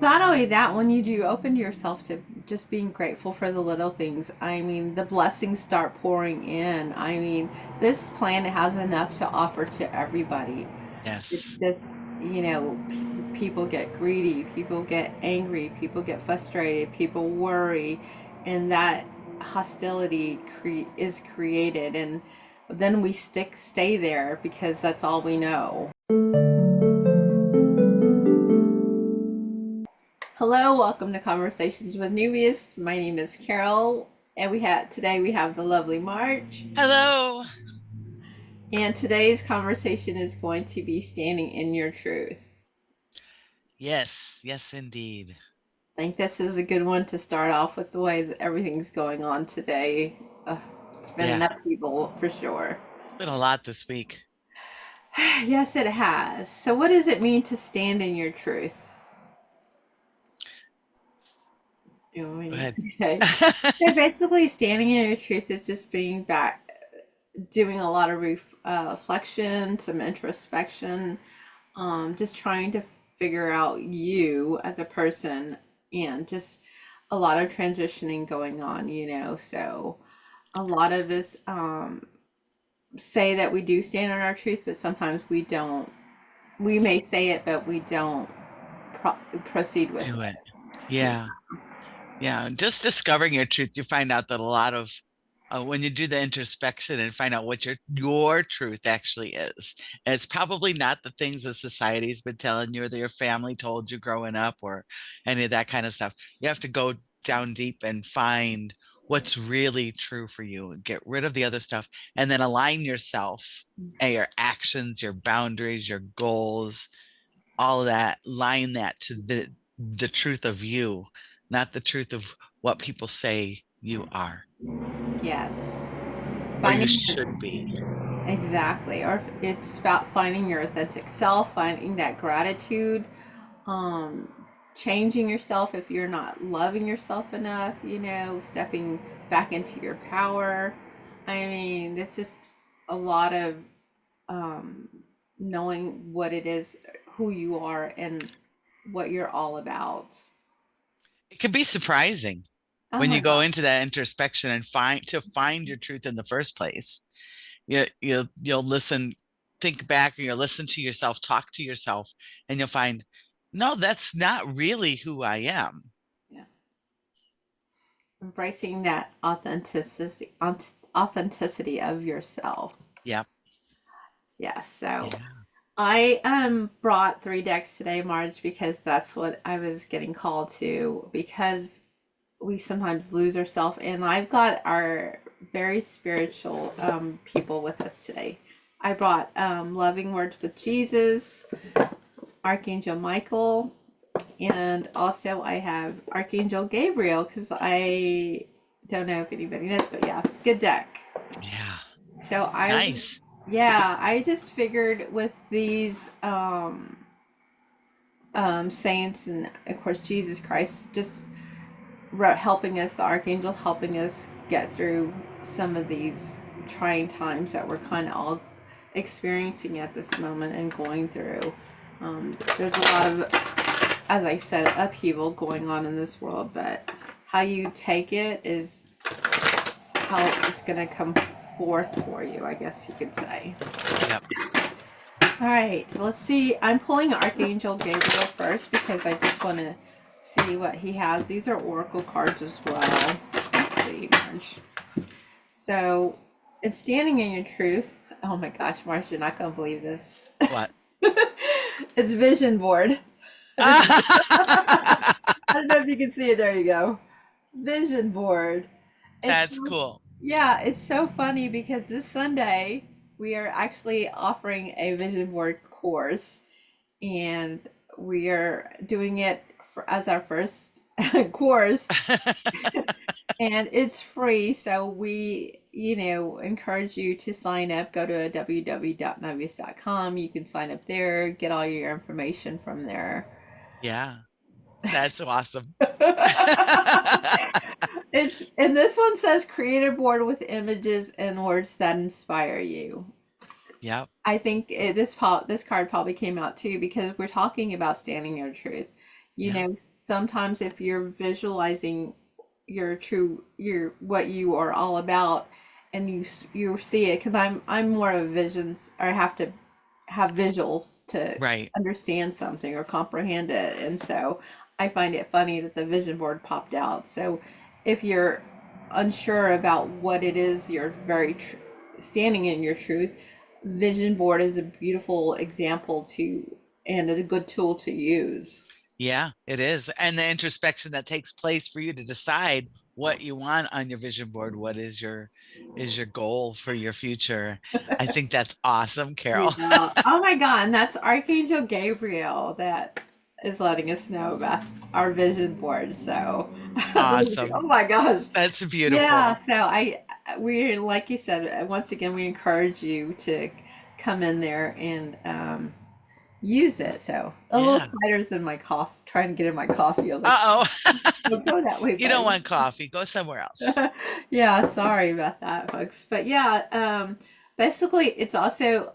Not only that, when you do open yourself to just being grateful for the little things, I mean, the blessings start pouring in. I mean, this planet has enough to offer to everybody. It's Yes. just, people get greedy, people get angry, people get frustrated, people worry, and that hostility is created, and then we stay there because that's all we know. Hello, welcome to Conversations with Neuvias. My name is Carol, and we have the lovely March. Hello. And today's conversation is going to be standing in your truth. Yes, yes, indeed. I think this is a good one to start off with the way that everything's going on today. Uh, it's been Yeah, an upheaval for sure. been a lot this week. Yes, it has. So, what does it mean to stand in your truth? You know, Go ahead. okay. So basically, standing in your truth is just being back, doing a lot of reflection, some introspection, just trying to figure out you as a person, and just a lot of transitioning going on. So a lot of us say that we do stand on our truth, but sometimes we don't. We may say it, but we don't proceed with Do it. it. Yeah. Yeah, yeah. Just discovering your truth, you find out that a lot of when you do the introspection and find out what your truth actually is, and it's probably not the things that society's been telling you or that your family told you growing up or any of that kind of stuff. You have to go down deep and find what's really true for you and get rid of the other stuff and then align yourself and your actions, your boundaries, your goals, all of that, line that to the truth of you, not the truth of what people say you are Yes. or you Finding should be. exactly, or it's about finding your authentic self, finding that gratitude, um, changing yourself if you're not loving yourself enough, stepping back into your power. I mean, it's just a lot of um, knowing what it is, who you are, and what you're all about. It can be surprising Oh when my you go God. into that introspection and find your truth in the first place. You'll listen, think back, or you'll listen to yourself, talk to yourself, and you'll find, no, that's not really who I am. Yeah. Embracing that authenticity of yourself. Yep. Yes. So Yeah. I brought three decks today, Marge, because that's what I was getting called to, because we sometimes lose ourselves, and I've got our very spiritual people with us today. I brought Loving Words with Jesus, Archangel Michael, and also I have Archangel Gabriel, because I don't know if anybody knows, but yeah, it's a good deck. Yeah. So Nice. yeah, I just figured with these saints, and of course Jesus Christ just helping us, the archangel helping us get through some of these trying times that we're kind of all experiencing at this moment and going through. There's a lot of, as I said, upheaval going on in this world, but how you take it is how it's going to come forth for you, I guess you could say. Yep. All right, let's see. I'm pulling Archangel Gabriel first because I just want to see what he has. These are Oracle cards as well. Let's see, Marge. So, it's standing in your truth. Oh my gosh, Marge, you're not going to believe this. What? It's vision board. I don't know if you can see it. There you go. Vision board. It's That's cool. yeah, it's so funny because this Sunday we are actually offering a vision board course, and we are doing it as our first course, and it's free. So we, encourage you to sign up. Go to www.neuvias.com. You can sign up there, get all your information from there. Yeah, that's awesome. It's and this one says create a board with images and words that inspire you. Yep. I think this card probably came out too because we're talking about standing your truth. You Yep. know, sometimes if you're visualizing your what you are all about, and you see it, because I'm more of visions, or I have to have visuals to Right. understand something or comprehend it. And so I find it funny that the vision board popped out. So if you're unsure about what it is you're standing in your truth, vision board is a beautiful example to and a good tool to use. Yeah, it is. And the introspection that takes place for you to decide what you want on your vision board, what is your goal for your future. I think that's awesome, Carol. Yeah. Oh my God. And that's Archangel Gabriel that is letting us know about our vision board. So, oh Awesome. my gosh. That's Yeah. beautiful. So we, like you said, once again, we encourage you to come in there and use it. So a little Yeah. cider's in my coffee, trying to get in my coffee. I was like, Uh-oh. don't go that way, You don't buddy. want coffee. Go somewhere else. Yeah. Sorry about that, folks. But yeah, basically, it's also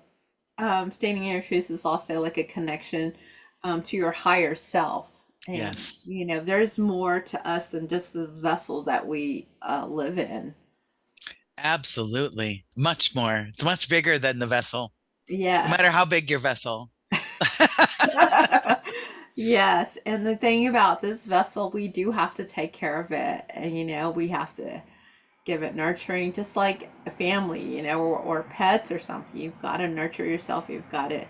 standing in your shoes is also like a connection to your higher self. And, Yes. there's more to us than just this vessel that we live in. Absolutely. Much more. It's much bigger than the vessel, no Yes. matter how big your vessel. Yes. And the thing about this vessel, we do have to take care of it. And, we have to give it nurturing, just like a family, or pets or something. You've got to nurture yourself. You've got to,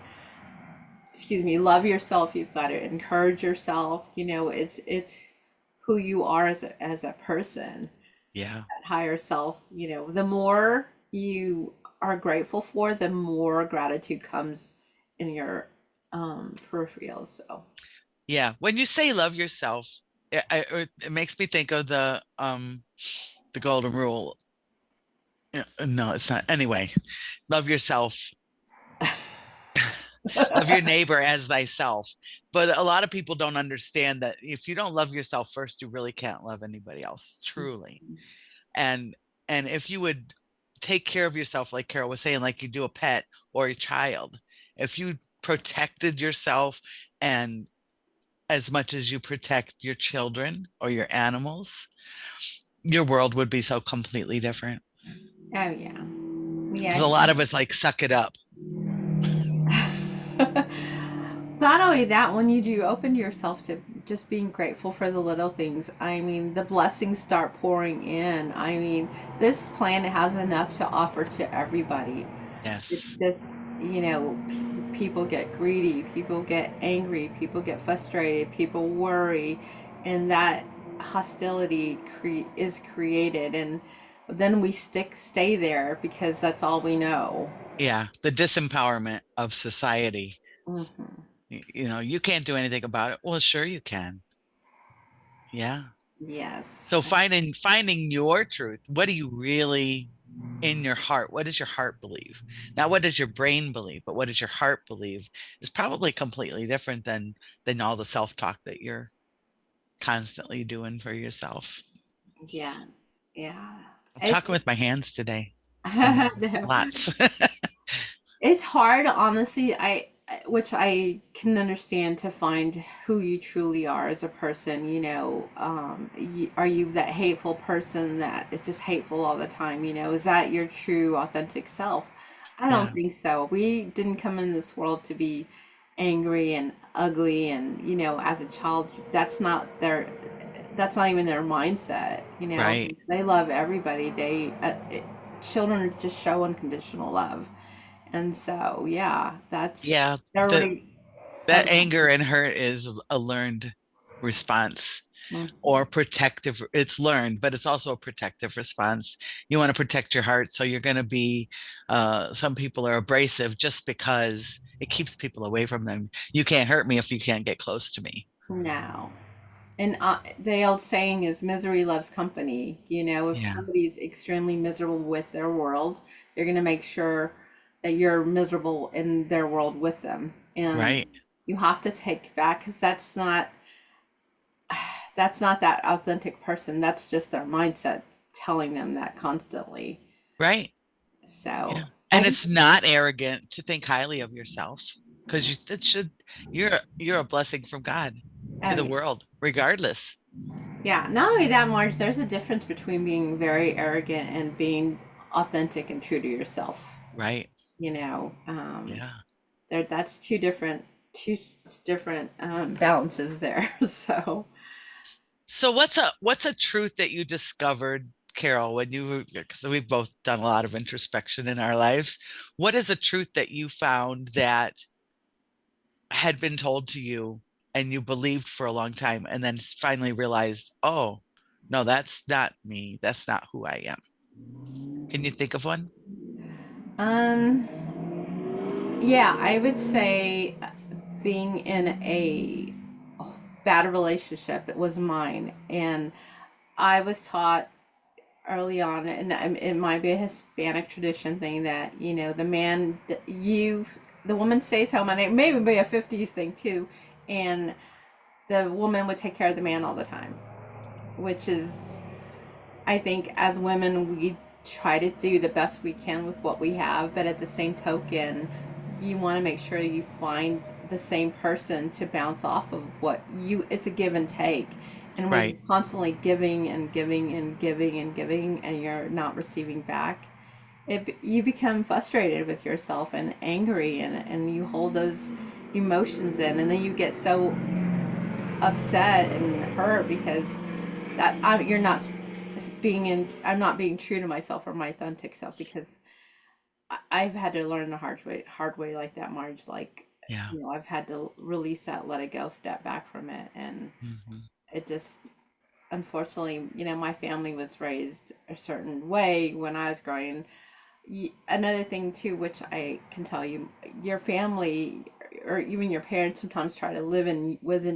excuse me, love yourself. You've got to encourage yourself. It's who you are as a person, Yeah. that higher self. The more you are grateful for, the more gratitude comes in your peripherals. So Yeah. When you say love yourself, it makes me think of the golden rule. No, it's not. Anyway, love yourself, love your neighbor as thyself. But a lot of people don't understand that if you don't love yourself first, you really can't love anybody else, truly. And if you would take care of yourself, like Carol was saying, like you do a pet or a child, if you protected yourself and as much as you protect your children or your animals, your world would be so completely different. oh yeah, Because a yeah. lot of us like suck it up. Not only that, when you do open yourself to just being grateful for the little things, I mean, the blessings start pouring in. I mean, this planet has enough to offer to everybody. It's Yes. just, people get greedy, people get angry, people get frustrated, people worry, and that hostility is created. And then we stay there because that's all we know. Yeah. The disempowerment of society. Hmm. You can't do anything about it. Well, sure you can. Yeah. Yes. So finding your truth. What do you really in your heart? What does your heart believe? Not what does your brain believe, but what does your heart believe is probably completely different than all the self-talk that you're constantly doing for yourself. Yes. Yeah. I'm It's talking with my hands today and no. lots. It's hard, honestly. Which I can understand, to find who you truly are as a person. Are you that hateful person that is just hateful all the time? Is that your true, authentic self? I don't Yeah. think so. We didn't come in this world to be angry and ugly, and as a child, that's not even their mindset. Right. They love everybody. Children just show unconditional love. And so, yeah, Yeah. they're The already. Oh, that anger and hurt is a learned response or mhm. protective. It's learned, but it's also a protective response. You want to protect your heart, so you're going to be some people are abrasive just because it keeps people away from them. You can't hurt me if you can't get close to me. No. And the old saying is misery loves company. If Yeah. somebody's extremely miserable with their world, they're going to make sure that you're miserable in their world with them. And Right. you have to take back, because that's not that authentic person. That's just their mindset telling them that constantly. Right. Yeah. So I And think. it's not arrogant to think highly of yourself because you it should you're a blessing from God. to the And world, regardless. yeah, not only that, Marge, there's a difference between being very arrogant and being authentic and true to yourself. Right. You know, Yeah. that's two different balances there. So, So what's a truth that you discovered, Carol, when you were, because we've both done a lot of introspection in our lives. What is a truth that you found that had been told to you and you believed for a long time and then finally realized, oh, no, that's not me. That's not who I am. Can you think of one? um, yeah, I would say being in a bad relationship, it was mine, and I was taught early on, and it might be a Hispanic tradition thing that the man, the woman stays home, and it may even be a '50s thing too, and the woman would take care of the man all the time, which is, I think, as women, we try to do the best we can with what we have, but at the same token, you want to make sure you find the same person to bounce off of. It's a give and take. And when Right. you're constantly giving and giving and giving and giving and you're not receiving back, you become frustrated with yourself and angry, and you hold those emotions in, and then you get so upset and hurt because you're not I'm not being true to myself or my authentic self, because I've had to learn the hard way like that, Marge. Like, Yeah. I've had to release that, let it go, step back from it, and Hmm. it just, unfortunately, my family was raised a certain way when I was growing. Another thing too, which I can tell you, your family or even your parents sometimes try to live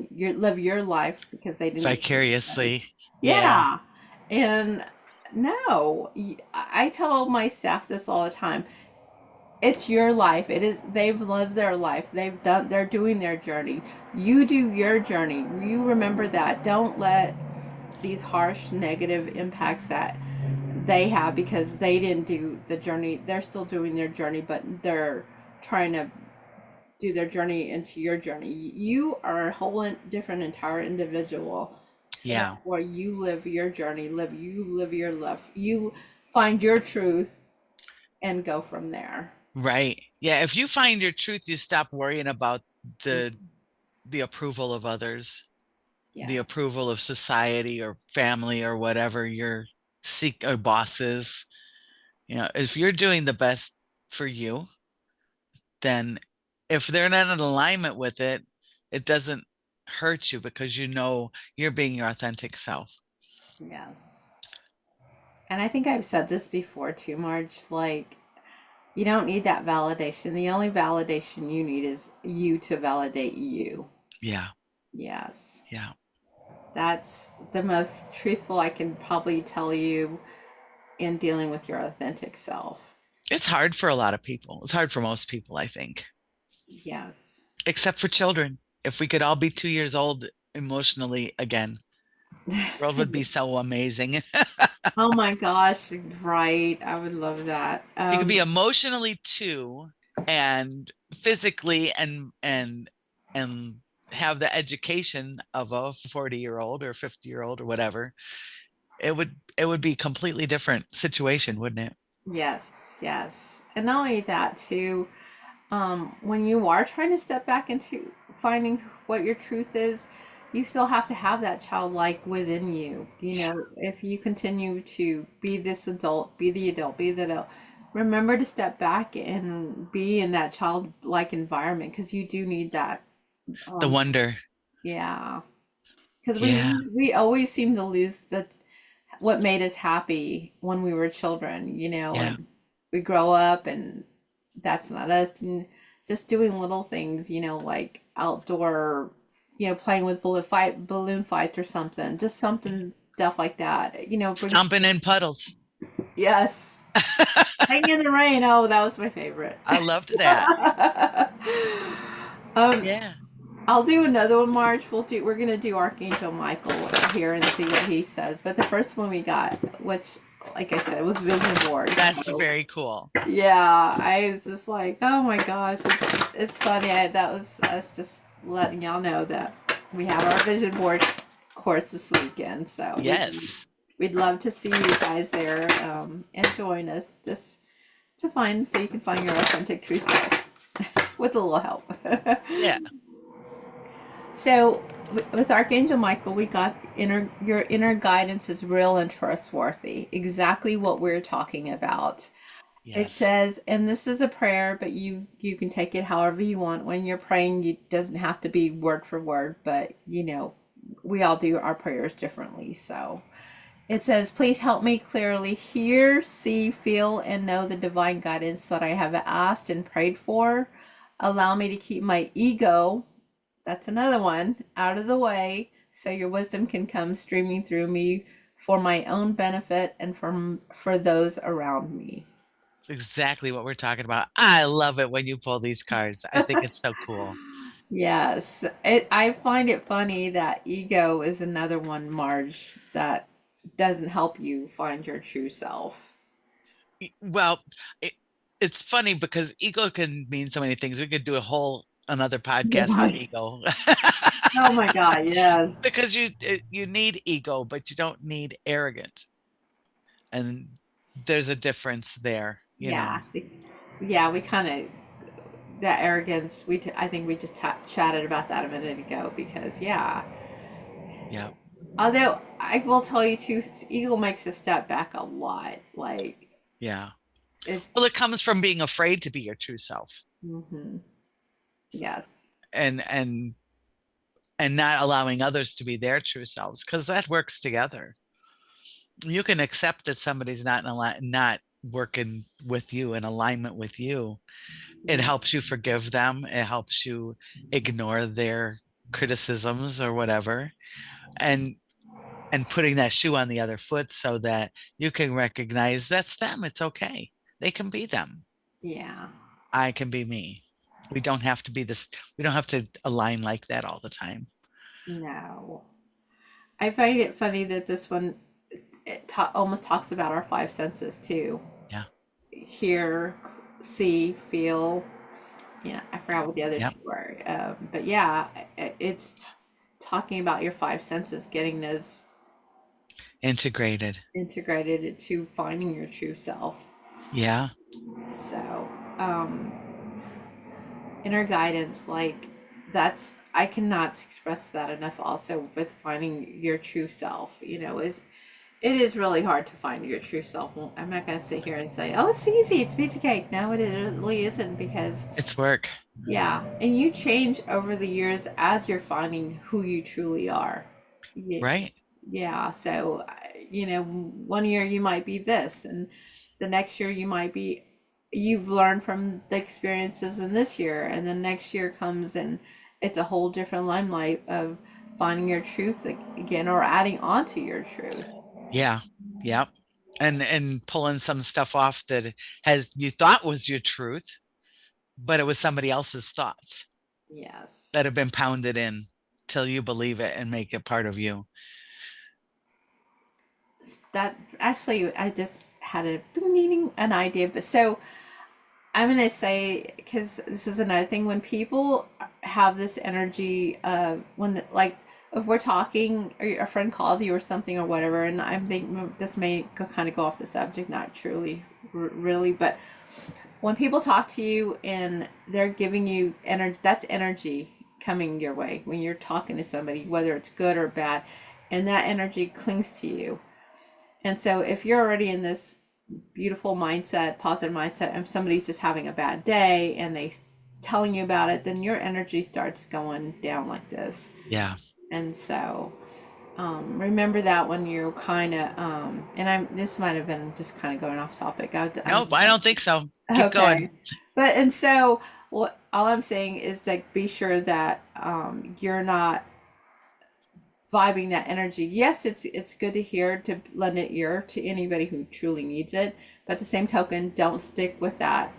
your life because they didn't get to. Vicariously. Yeah. Yeah. And no, I tell my staff this all the time. It's your life. They've lived their life. They're doing their journey. You do your journey. You remember that. Don't let these harsh negative impacts that they have, because they didn't do the journey. They're still doing their journey, but they're trying to do their journey into your journey. You are a whole different, entire individual. So Yeah. therefore, you live your journey. Live your life. You find your truth and go from there. Right. Yeah. If you find your truth, you stop worrying about the the approval of others, the Yes. approval of society or family or whatever your seek or bosses. If you're doing the best for you, then if they're not in alignment with it, it doesn't hurt you because you're being your authentic self. Yes. And I think I've said this before too, Marge. Like, you don't need that validation. The only validation you need is you to validate you. Yeah. Yes. Yeah. That's the most truthful I can probably tell you in dealing with your authentic self. It's hard for a lot of people. It's hard for most people, I think, Yes. except for children. If we could all be 2 years old emotionally again, the world would be so amazing. Oh my gosh, right. I would love that. You could be emotionally two and physically and have the education of a 40-year-old or 50-year-old or whatever. It would be a completely different situation, wouldn't it? Yes, yes. And not only that, too, when you are trying to step back into finding what your truth is, you still have to have that childlike within you. If you continue to be this adult, be the adult, be the adult, remember to step back and be in that childlike environment, because you do need that. The Um, wonder. yeah, because Yeah. we always seem to lose the what made us happy when we were children, Yeah. and we grow up and that's not us. And just doing little things, like outdoor, playing with balloon fights or something, just something, stuff like that, bring. Stomping in puddles. Yes. Hang in the rain. Oh, that was my favorite. I loved that. um, Yeah. I'll do another one, March. We're gonna do Archangel Michael here and see what he says. But the first one we got, which, like I said, was vision board. That's So very cool. yeah, I was just like, oh my gosh, it's funny. That was us just letting y'all know that. We have our vision board course this weekend, so Yes. we'd love to see you guys there and join us just to find so you can find your authentic true self with a little help. Yeah. So with Archangel Michael, we got your inner guidance is real and trustworthy. Exactly what we're talking about. It Yes. says, and this is a prayer, but you can take it however you want. When you're praying, it doesn't have to be word for word, but we all do our prayers differently. So it says, please help me clearly hear, see, feel, and know the divine guidance that I have asked and prayed for. Allow me to keep my ego, that's another one, out of the way so your wisdom can come streaming through me for my own benefit and for those around me. It's exactly what we're talking about. I love it when you pull these cards. I think it's so cool. Yes, I find it funny that ego is another one, Marge, that doesn't help you find your true self. Well, it, it's funny because ego can mean so many things. We could do a whole another podcast on Right. ego. Oh my God, yes. Because you need ego, but you don't need arrogance. And there's a difference there, you Yeah. know. Yeah, we kind of, that arrogance, I think we just chatted about that a minute ago because, yeah. Yeah. Although I will tell you too, ego makes a step back a lot. Like, Yeah. it's, Well, it comes from being afraid to be your true self hmm yes. and and not allowing others to be their true selves because that works together. You can accept that somebody's not not working with you in alignment with you. It Yeah. helps you forgive them. It helps you ignore their criticisms or whatever, and putting that shoe on the other foot so that you can recognize that's them. It's okay. They can be them. Yeah. I can be me. We don't have to be this. We don't have to align like that all the time. No. I find it funny that this one almost talks about our five senses too. Yeah. Hear, see, feel. I forgot what the other Yep. two were. But yeah, it's talking about your five senses, getting those Integrated. integrated into finding your true self. Yeah. So, inner guidance, like I cannot express that enough. Also, with finding your true self, is it is really hard to find your true self. Well, I'm not going to sit here and say, "Oh, it's easy. It's a piece of cake." No, it really isn't because It's work. yeah, and you change over the years as you're finding who you truly are. Yeah, Right. yeah. So, one year you might be this, and the next year you've learned from the experiences in this year, and then next year comes and it's a whole different limelight of finding your truth again or adding on to your truth. Yeah. Yep. And pulling some stuff off that has you thought was your truth, but it was somebody else's thoughts Yes. that have been pounded in till you believe it and make it part of you. That actually, I just had an idea, but so I'm gonna say because this is another thing when people have this energy when like if we're talking or a friend calls you or something or whatever, and I'm thinking this may kind of go off the subject, not truly, really, but when people talk to you and they're giving you energy, that's energy coming your way when you're talking to somebody, whether it's good or bad, and that energy clings to you. And so if you're already in this beautiful mindset, positive mindset, and somebody's just having a bad day and they telling you about it, then your energy starts going down like this. Yeah. And so remember that when you're kind of, and this might have been just kind of going off topic. I'm Nope, I don't think so. Keep going. okay. But, and so what all I'm saying is like, be sure that you're not vibing that energy. Yes, it's good to hear to lend an ear to anybody who truly needs it, but at the same token, don't stick with that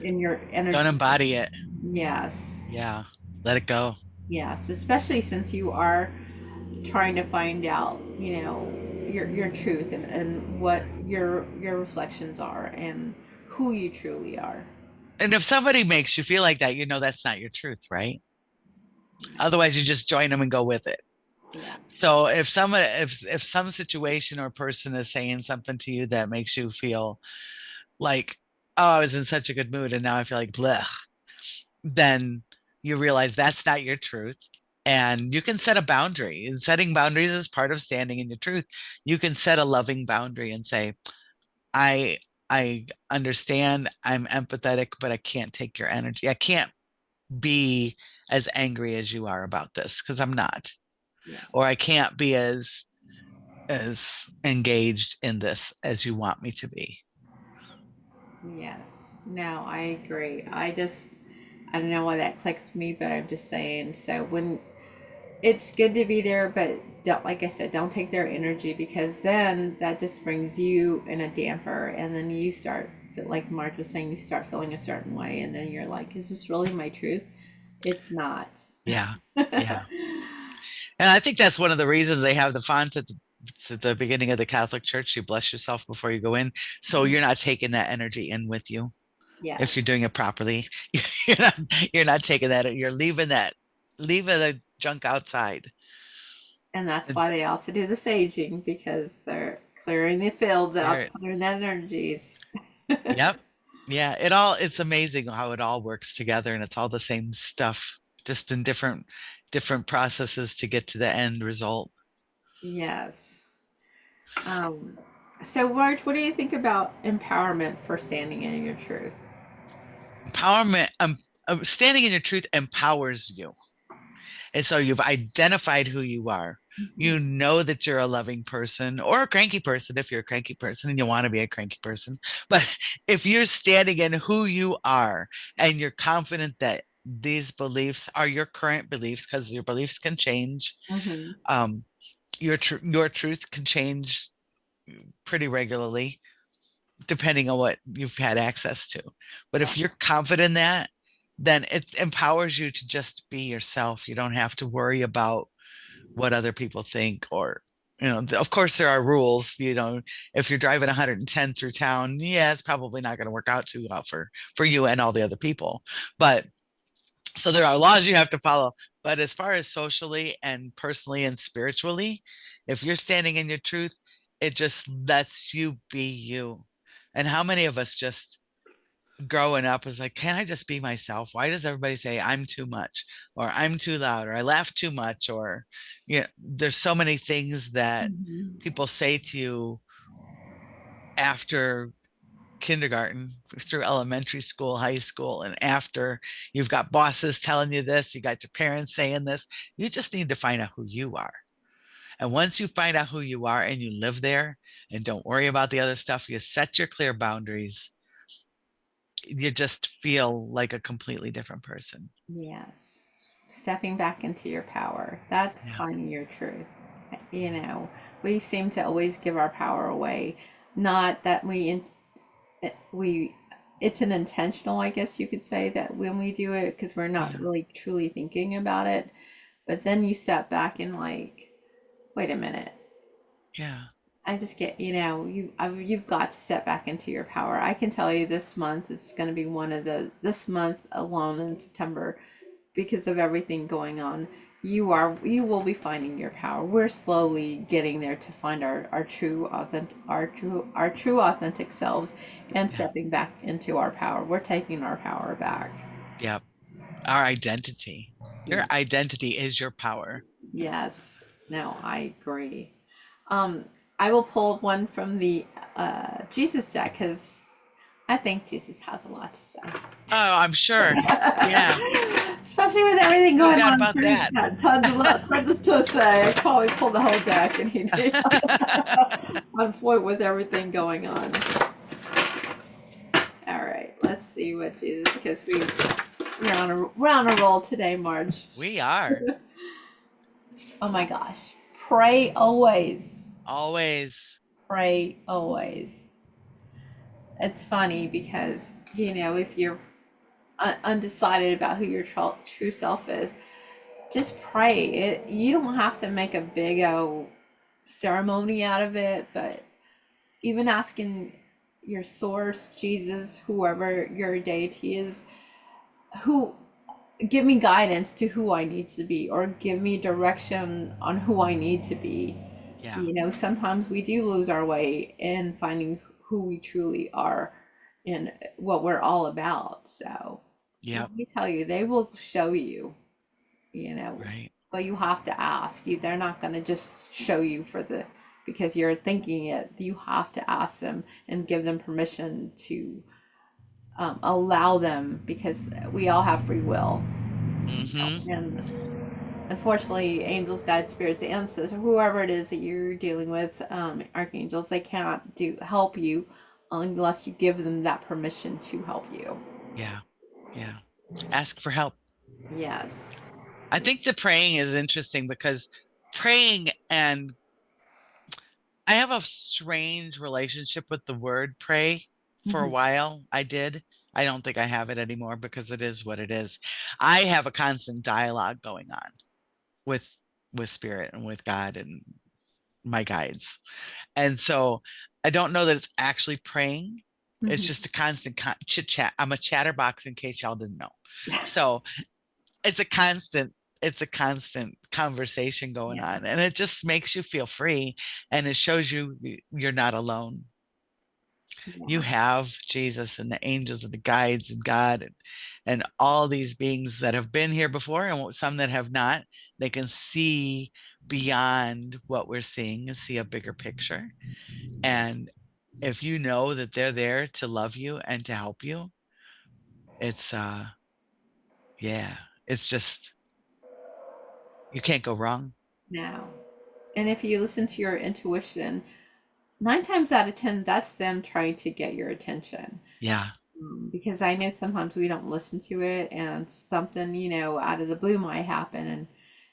in your Don't energy. embody it. Yes, Yeah. Let it go. yes, especially since you are trying to find out, your truth and what your reflections are and who you truly are. And if somebody makes you feel like that, you know that's not your truth, right? Otherwise, you just join them and go with it. Yeah. So if some situation or person is saying something to you that makes you feel like, oh, I was in such a good mood and now I feel like blech, then you realize that's not your truth. And you can set a boundary. And setting boundaries is part of standing in your truth. You can set a loving boundary and say, I I understand, I'm empathetic, but I can't take your energy. I can't be as angry as you are about this because I'm not. Yeah. Or I can't be as engaged in this as you want me to be. Yes. No, I agree. I don't know why that clicked with me, but I'm just saying. So when it's good to be there, but don't, like I said, don't take their energy because then that just brings you in a damper, and then you start, like Marge was saying, you start feeling a certain way, and then you're like, is this really my truth? It's not. Yeah. Yeah. And I think that's one of the reasons they have the font at the beginning of the Catholic Church. You bless yourself before you go in. So you're not taking that energy in with you Yes. if you're doing it properly. You're not taking that. You're leaving the junk outside. And that's And why they also do the saging because they're clearing the fields out, there, clearing that energies. yep. Yeah. It's amazing how it all works together and it's all the same stuff, just in different processes to get to the end result. Yes. Um, so, Marge, what do you think about empowerment for standing in your truth? Empowerment, standing in your truth empowers you. And so you've identified who you are. Mhm. You know that you're a loving person or a cranky person if you're a cranky person and you want to be a cranky person. But if you're standing in who you are and you're confident that these beliefs are your current beliefs, because your beliefs can change, Mhm. um, your truth can change pretty regularly depending on what you've had access to. But Yeah. if you're confident in that, then it empowers you to just be yourself. You don't have to worry about what other people think or of course there are rules. If you're driving 110 through town, yeah, it's probably not going to work out too well for you and all the other people. But so there are laws you have to follow. But as far as socially and personally and spiritually, if you're standing in your truth, it just lets you be you. And how many of us just growing up was like, can I just be myself? Why does everybody say I'm too much or I'm too loud or I laugh too much? Or, there's so many things that Mhm. people say to you after kindergarten through elementary school, high school, and after you've got bosses telling you this, you got your parents saying this. You just need to find out who you are. And once you find out who you are and you live there and don't worry about the other stuff, you set your clear boundaries, you just feel like a completely different person. Yes. Stepping back into your power. That's Yeah. finding your truth. You know, we seem to always give our power away. Not that we it's an intentional, I guess you could say, that when we do it because we're not Yeah. really truly thinking about it. But then you step back and like, wait a minute. Yeah. I just get, you've got to step back into your power. I can tell you this month is going to be this month alone in September because of everything going on. You will be finding your power. We're slowly getting there to find our true authentic selves and Yeah. stepping back into our power. We're taking our power back. Yeah. Our identity. Your Yeah. identity is your power. Yes. No, I agree. Um, I will pull one from the Jesus deck because I think Jesus has a lot to say. Oh, I'm sure. Yeah. Especially with everything No going doubt on, about he's that. got tons to say. I probably pulled the whole deck, and he did on point with everything going on. All right, let's see what Jesus, because we're on a roll today, Marge. We are Oh my gosh, pray always, always. pray always. It's funny because if you're undecided about who your true self is, just pray. You don't have to make a big ceremony out of it, but even asking your source, Jesus, whoever your deity is, who give me guidance to who I need to be, or give me direction on who I need to be. Yeah. You know, sometimes we do lose our way in finding who we truly are and what we're all about. So let Yep. me tell you, they will show you, you know, Right. but you have to ask. You, they're not going to just show you for the because you're thinking it. You have to ask them and give them permission to allow them, because we all have free will. Mm-hmm. And unfortunately, angels, guides, spirits, ancestors, whoever it is that you're dealing with, archangels, they can't do help you unless you give them that permission to help you. Yeah. Yeah. Ask for help. Yes. I think the praying is interesting because praying, and I have a strange relationship with the word pray. For a Mm-hmm. while, I did. I don't think I have it anymore because it is what it is. I have a constant dialogue going on with spirit and with God and my guides. And so I don't know that it's actually praying. It's Mm-hmm. just a constant chit chat. I'm a chatterbox in case y'all didn't know. So it's a constant it's a constant conversation going Yeah. on, and it just makes you feel free, and it shows you you're not alone. You Yeah. have Jesus and the angels and the guides and God, and all these beings that have been here before and some that have not. They can see beyond what we're seeing and see a bigger picture. And if you know that they're there to love you and to help you, it's yeah, it's just, you can't go wrong. Now, and if you listen to your intuition, 9 times out of 10, that's them trying to get your attention. Yeah. Because I know sometimes we don't listen to it, and something, out of the blue might happen, and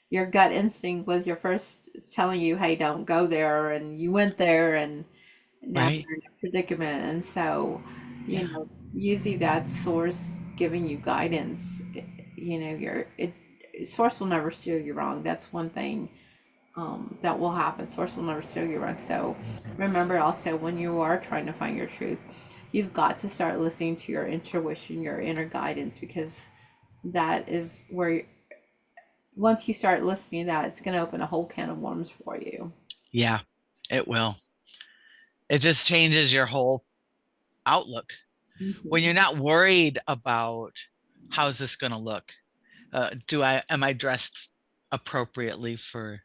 your gut instinct was your first telling you, hey, don't go there, and you went there, and now Right. you're in a predicament. And so, Yeah. usually that source giving you guidance, source will never steer you wrong. That's one thing that will happen. Source will never steer you wrong. So Mhm. remember also, when you are trying to find your truth, you've got to start listening to your intuition, your inner guidance, because that is where, once you start listening to that, it's going to open a whole can of worms for you. Yeah, it will. It just changes your whole outlook when Mm-hmm. you're not worried about how's this going to look. Do I am I dressed appropriately for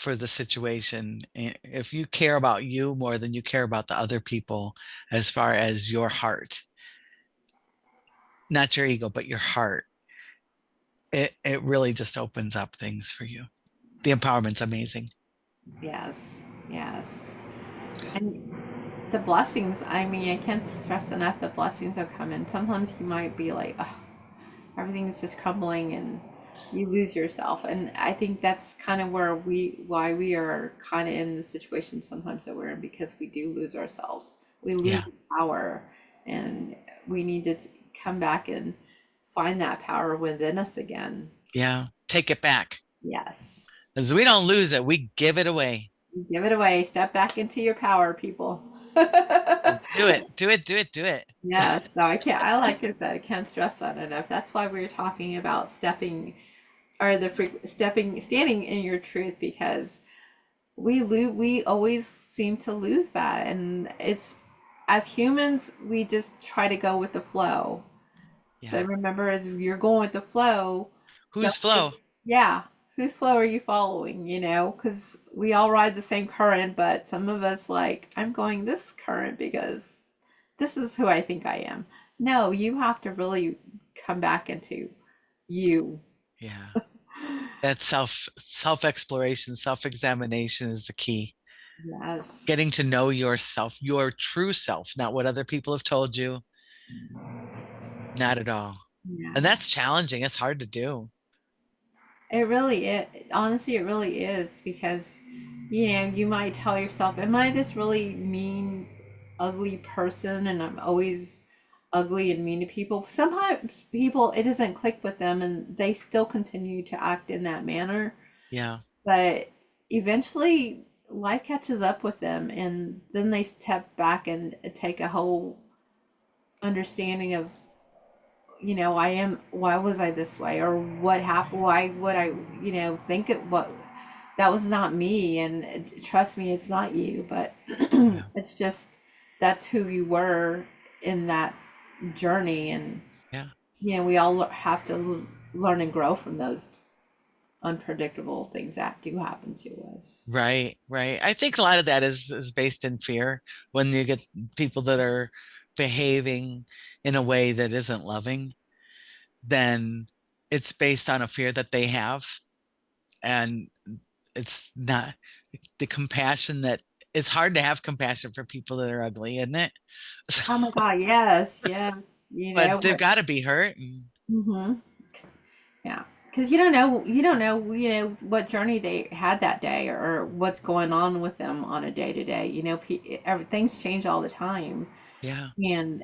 the situation? If you care about you more than you care about the other people, as far as your heart, not your ego, but your heart, it really just opens up things for you. The empowerment's amazing. Yes, yes. And the blessings, I mean, I can't stress enough the blessings will come in. Sometimes you might be like, oh, everything's just crumbling, and you lose yourself. And I think that's kind of why we are kind of in the situation sometimes that we're in, because we do lose ourselves. We lose Yeah. power, and we need to come back and find that power within us again. Yeah. Take it back. Yes. Because we don't lose it, we give it away. Give it away. Step back into your power, people. Do it. Do it. Do it. Do it. Yeah, so I like I said, I can't stress that enough. That's why we are talking about stepping, or standing in your truth, because we always seem to lose that. And it's, as humans, we just try to go with the flow. Yeah. But remember, as you're going with the flow, don't Who's Flo? yeah, whose flow are you following? Because we all ride the same current, but some of us, like, I'm going this current because this is who I think I am. No, you have to really come back into you. Yeah. That self exploration, self examination is the key. Yes. Getting to know yourself, your true self, not what other people have told you, not at all. And Yeah. that's challenging. It's hard to do. Honestly, it really is, because, you might tell yourself, am I this really mean, ugly person, and I'm always ugly and mean to people? Sometimes people, it doesn't click with them, and they still continue to act in that manner. Yeah. But eventually, life catches up with them, and then they step back and take a whole understanding of, why was I this way, or what happened, why would I, think it, what, that was not me, and trust me, it's not you, but Yeah. it's just, that's who you were in that journey. And Yeah. we all have to learn and grow from those unpredictable things that do happen to us. Right, right. I think a lot of that is based in fear when you get people that are behaving in a way that isn't loving, then it's based on a fear that they have. And it's not the compassion that it's hard to have compassion for people that are ugly, isn't it? Oh my God, yes, yes. But they've What? got to be hurt. And Hmm. Yeah, because you know what journey they had that day, or what's going on with them on a day to day. Things change all the time, yeah, and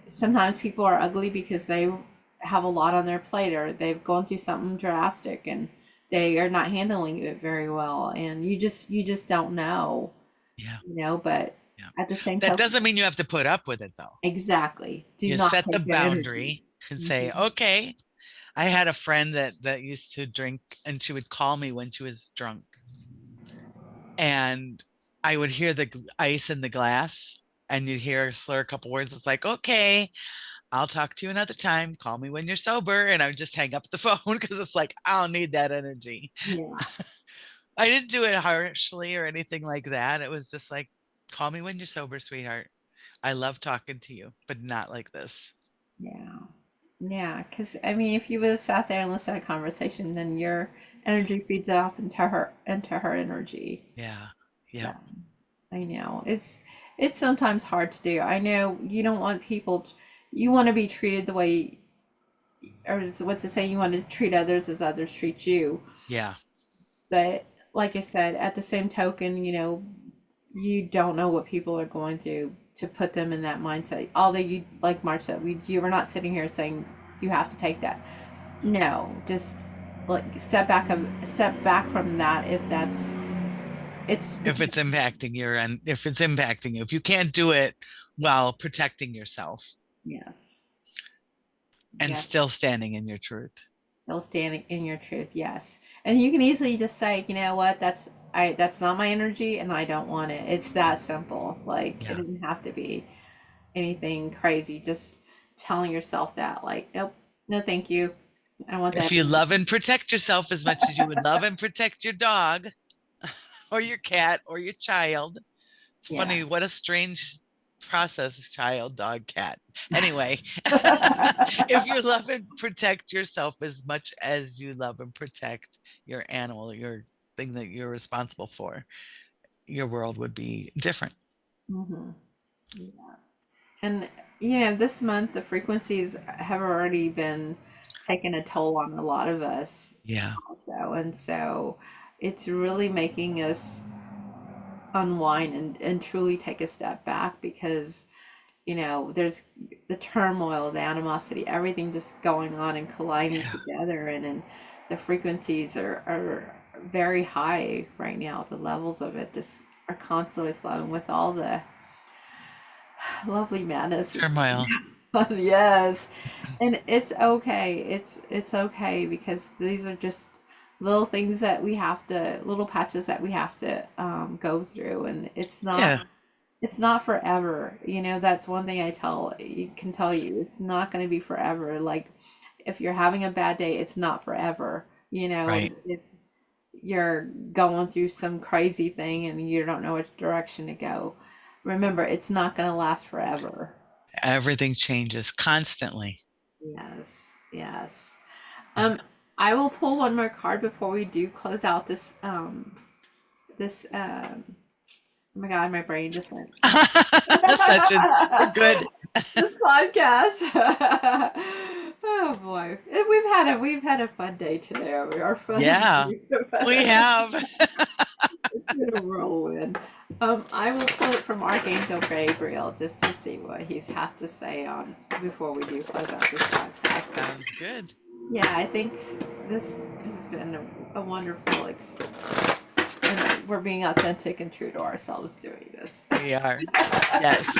sometimes people are ugly because they have a lot on their plate, or they've gone through something drastic, and they are not handling it very well, and you just don't know, yeah, But yeah. at the same That token, doesn't mean you have to put up with it though. exactly, do You not set the take their energy. boundary and say, Hmm. okay. I had a friend that used to drink and she would call me when she was drunk. And I would hear the ice in the glass and you'd hear her slur a couple words. It's like, okay, I'll talk to you another time. Call me when you're sober. And I would just hang up the phone because it's like, I don't need that energy. Yeah, I didn't do it harshly or anything like that. It was just like, call me when you're sober, sweetheart. I love talking to you, but not like this. yeah. Yeah, because I mean, if you would have sat there and listened to a conversation, then your energy feeds off into her energy. Yeah. So Yep. I know it's sometimes hard to do. I know you don't want you want to be treated the way, or what's it say? You want to treat others as others treat you. Yeah. But like I said, at the same token, you don't know what people are going through to put them in that mindset. Although you, like March said, you were not sitting here saying you have to take that. No, just like step back from that if it's If because it's impacting you and if it's impacting you, if you can't do it while protecting yourself yes, and yes, still standing in your truth. still standing in your truth, yes. And you can easily just say, you know what, that's not my energy and I don't want it. It's that simple. Like it Yeah. doesn't have to be anything crazy. Just telling yourself that, like, nope, no thank you. I don't want If that you energy. love and protect yourself as much as you would love and protect your dog or your cat or your child, it's Yeah. funny what a strange process, child, dog, cat. Anyway, if you love and protect yourself as much as you love and protect your animal, your thing that you're responsible for, your world would be different. Hmm. Yes. And this month the frequencies have already been taking a toll on a lot of us Yeah. also. And so it's really making us unwind and truly take a step back, because, there's the turmoil, the animosity, everything just going on and colliding Yeah. together. And the frequencies are very high right now. The levels of it just are constantly flowing with all the lovely madness that's going Turmoil. on. Yes. And it's okay. It's okay, because these are just little patches that we have to go through, and Yeah. it's not forever. That's one thing can tell you. It's not going to be forever. Like, if you're having a bad day, it's not forever. Right. If you're going through some crazy thing and you don't know which direction to go, remember, it's not going to last forever. Everything changes constantly. Yes, yes. Yeah. Um, I will pull one more card before we do close out oh my God, my brain just went. Session. We're good. This podcast. Oh boy, we've had a fun day today. Our fun. Yeah, we have. It's been a whirlwind. I will pull it from Archangel Gabriel just to see what he has to say on before we do close out this podcast. Sounds good. Yeah, I think this has been a wonderful and we're being authentic and true to ourselves doing this. We are. Yes.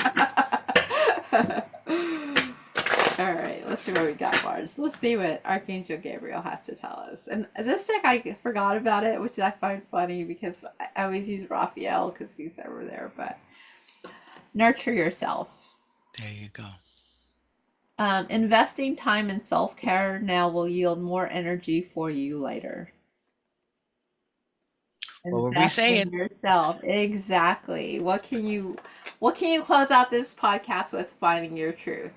All right. Let's see what we got, Marge. Let's see what Archangel Gabriel has to tell us. And this deck, I forgot about it, which I find funny because I always use Raphael because he's over there. But nurture yourself. There you go. Investing time in self care now will yield more energy for you later. What were we Invest in saying? yourself. Exactly. What can you close out this podcast with finding your truth?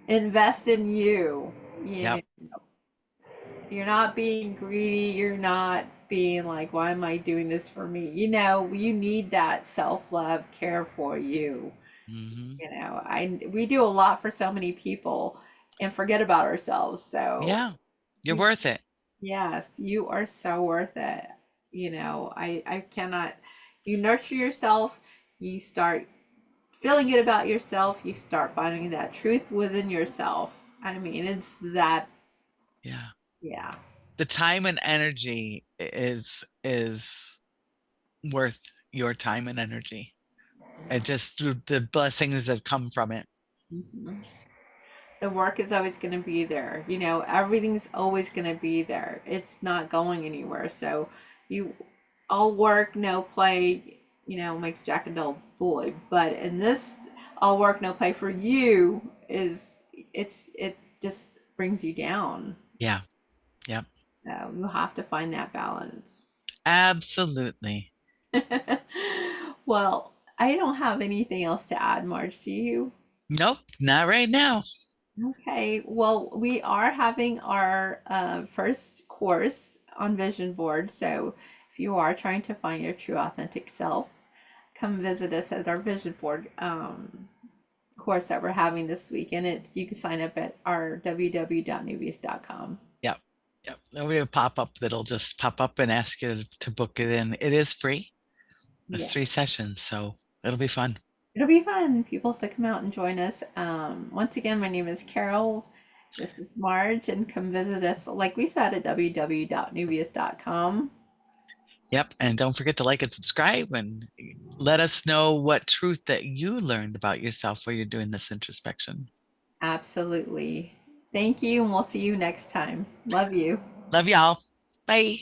Invest in you. You Yep. know, you're not being greedy, you're not being like, why am I doing this for me? You need that self-love care for you. Hmm. We do a lot for so many people and forget about ourselves. So Yeah. You're you worth it. yes, you are so worth it. I cannot you nurture yourself, you start feeling good about yourself, you start finding that truth within yourself. I mean, it's that Yeah. yeah. The time and energy is worth your time and energy. And just the blessings that come from it. Mhm. The work is always going to be there. Everything's always going to be there. It's not going anywhere. So you all work, no play, makes Jack a dull boy. But in this all work, no play for you is it just brings you down. Yeah. Yeah. So you have to find that balance. Absolutely. Well, I don't have anything else to add, Marge. Do you? Nope, not right now. Okay, well, we are having our first course on vision board. So if you are trying to find your true authentic self, come visit us at our vision board course that we're having this week. And you can sign up at our www.neuvias.com. Yep. Yep. There'll be a pop-up that'll just pop up and ask you to book it in. It is free. It's Yeah, 3 sessions, so it'll be fun. it'll be fun. People to come out and join us. Once again, my name is Carol. This is Marge, and come visit us, like we said, at www.neuvias.com. Yep. And don't forget to like and subscribe and let us know what truth that you learned about yourself while you're doing this introspection. Absolutely. Thank you, and we'll see you next time. Love you. Love y'all. Bye.